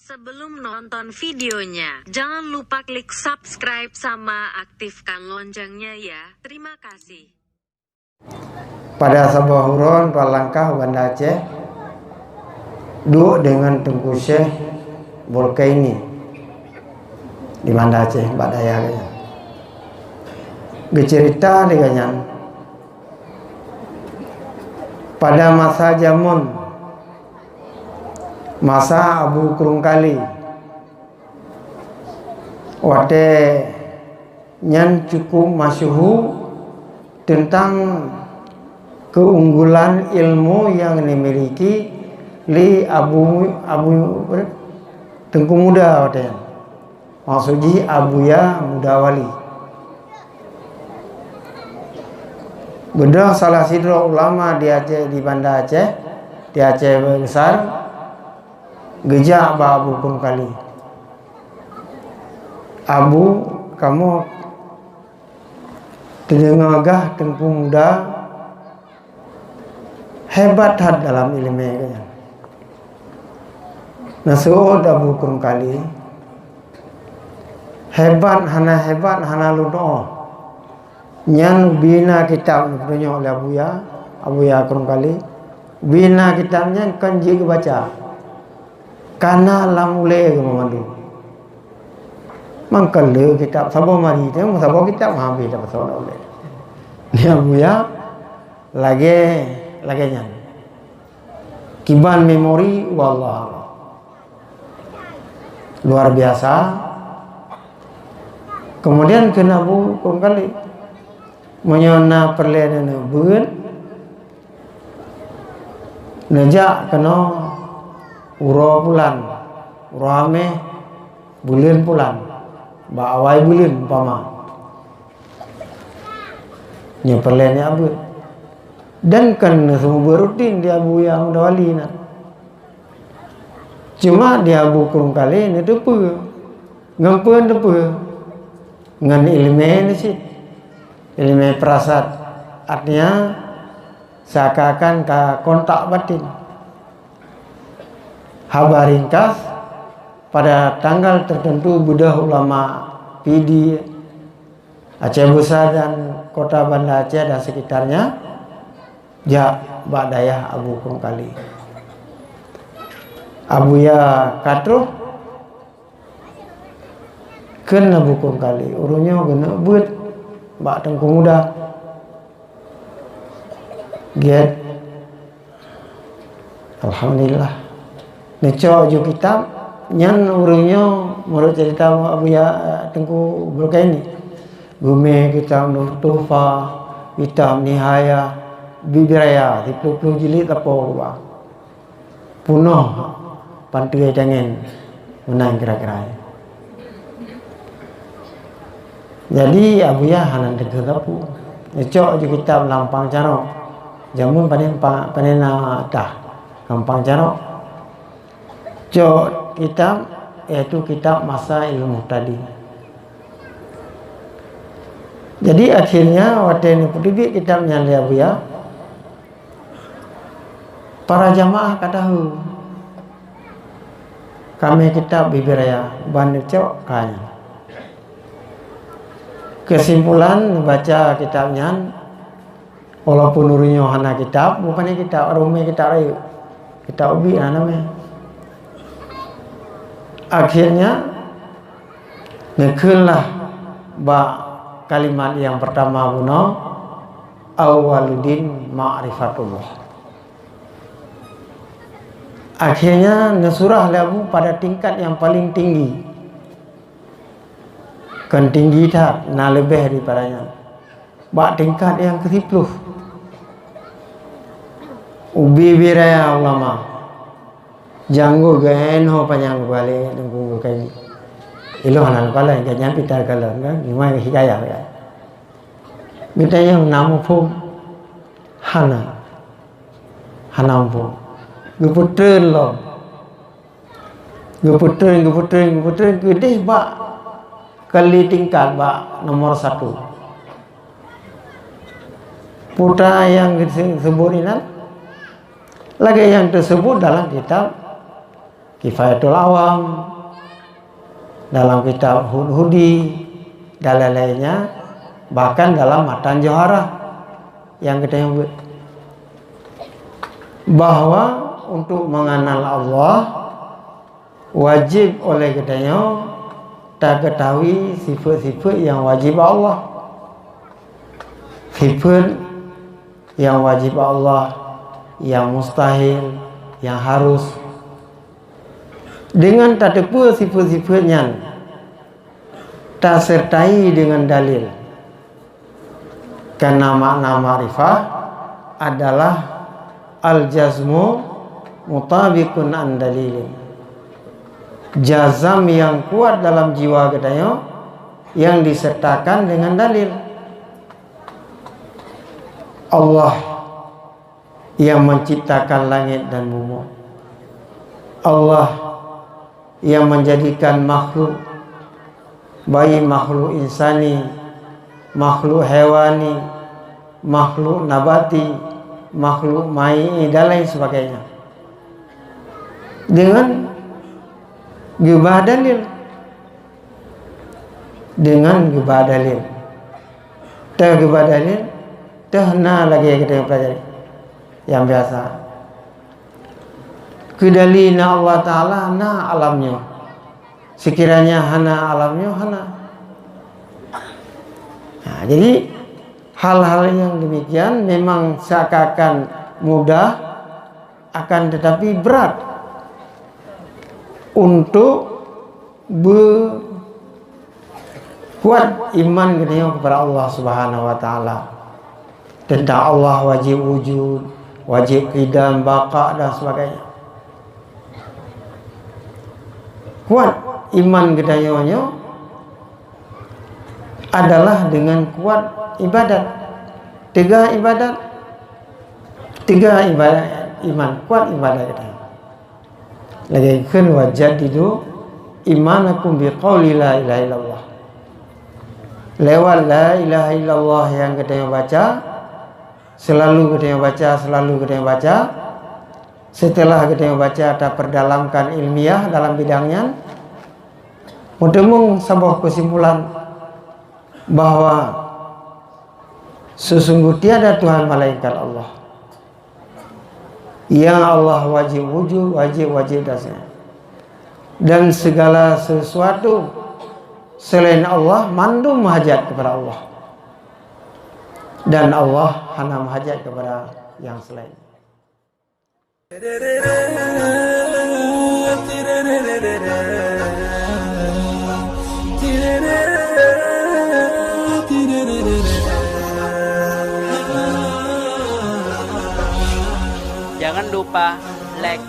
Sebelum nonton videonya, jangan lupa klik subscribe sama aktifkan loncengnya ya. Terima kasih. Pada sebuah hurun Palangkah Banda Aceh duduk dengan Tengku Syekh Bulkaini di Banda Aceh, Mbak Daya kaya. Bercerita dengan pada masa jamun, masa Abu Kurungkali, wate yang cukup masyhur tentang keunggulan ilmu yang dimiliki li Abu Tengku Muda wate. Maksudnya Abuya Muda Wali. Bedah salah sidro ulama di Aceh, di Banda Aceh, di Aceh besar, gejak Abu Kurungkali. Abu, kamu terdengar Tengku Muda hebat had dalam ilmu. Nasuh Abu Kurungkali hebat hana ludo. Yang bina kitab punya oleh Abuya Kurungkali, bina kitabnya kan jika baca karena lamule memandu mangkale kitab sabo mari tu sabo kitab habis dapat soal oleh ni Abuya lagi nyan kiban memori wallah luar biasa. Kemudian kena Abu Kurungkali menyona perlena bun nejak kena uro bulan urame bulan bawai bulan umpama nya perlena abun dan kan semua rutin dia Abu yang Muda Wali nak cuma dia Abu Kurungkali ni depa ngampeun depa ngan ilmu ni sih ilmu perasat, artinya seakan-akan kontak batin. Habar ringkas pada tanggal tertentu bedah ulama PD Aceh Besar dan kota Banda Aceh dan sekitarnya ja Mbak Dayah Abu Kurungkali. Abuya Katruh kena Abu Kurungkali urunnya kena buat Mbak Tengku Muda get alhamdulillah necok ju kitab nyan urungnya menurut cerita Abuya Tengku Bulkaini gume kitab Nur Tufa kitab Nihaya Bibiraya 30 jilid apa ba punoh pantai jangan menang kira-kira. Jadi Abuya hanan deket apu necok ju kitab Lampang Carok jamun panena tah Lampang Carok cok kitab yaitu kitab Masa Ilmu tadi. Jadi akhirnya waktu ini terbit kitabnya li Abuya para jamaah katahu kami kitab Bibiraya ban necok kanya. Kesimpulan baca kitabnya walaupun urunya hana kitab bukannya kitab rumi kitab rayu kitab ubi namanya akhirnya nekelah kalimat yang pertama buno awaludin ma'rifatullah akhirnya nesurah labu pada tingkat yang paling tinggi kan tinggi tak na lebih daripadanya bak tingkat yang ke-10 ubi biraya ulama janggo gaenho panjang balik Tengku Bulkaini ilo hanan pala ganyan pitar kalan kan gimana hikayah ya kita yang namu pun hana pun geputreun lo geputreun gede bak kali tingkat bak nomor 1 putra yang disebut ini lagi yang tersebut dalam kitab Kifayatul Awam, dalam kitab Hudi, dan lain-lainnya, bahkan dalam Matan Johara yang kita buat, bahwa untuk mengenal Allah wajib oleh katanya tak ketahui sifat-sifat yang wajib Allah. Sifat yang wajib Allah, yang mustahil, yang harus, dengan tak tepa sifat-sifatnya, tak sertai dengan dalil. Karena makna ma'rifah adalah al-jazmu mutabiqun an dalilin, jazam yang kuat dalam jiwa katanya, yang disertakan dengan dalil. Allah yang menciptakan langit dan bumi, Allah yang menjadikan makhluk, baik makhluk insani, makhluk hewani, makhluk nabati, makhluk mai dan lain sebagainya, dengan gibah dalil, dengan gibah dalil. Tak gibah dalil, tahna lagi kita pelajari yang biasa. Kedalina Allah Ta'ala na alamnya, sekiranya hana alamnya hana. Nah, jadi hal-hal yang demikian memang seakan mudah, akan tetapi berat untuk berkuat iman kepada Allah Subhanahu Wa Ta'ala, tentang Allah wajib wujud, wajib qidam, baqa dan sebagainya. Kuat iman kedayanya adalah dengan kuat ibadat. Tiga ibadat iman, kuat ibadat kita. Lagi kan wajadidu imanakum biqauli la ilaha illallah. Lewat la ilaha illallah yang kita baca, selalu kita baca. Setelah kita baca atau perdalamkan ilmiah dalam bidangnya, mudah-mudahan sebuah kesimpulan bahwa sesungguhnya tiada Tuhan malaikat Allah, yang Allah wajib wujud, wajib dasar, dan segala sesuatu selain Allah mandum hajat kepada Allah, dan Allah hana hajat kepada yang selain. Jangan lupa like,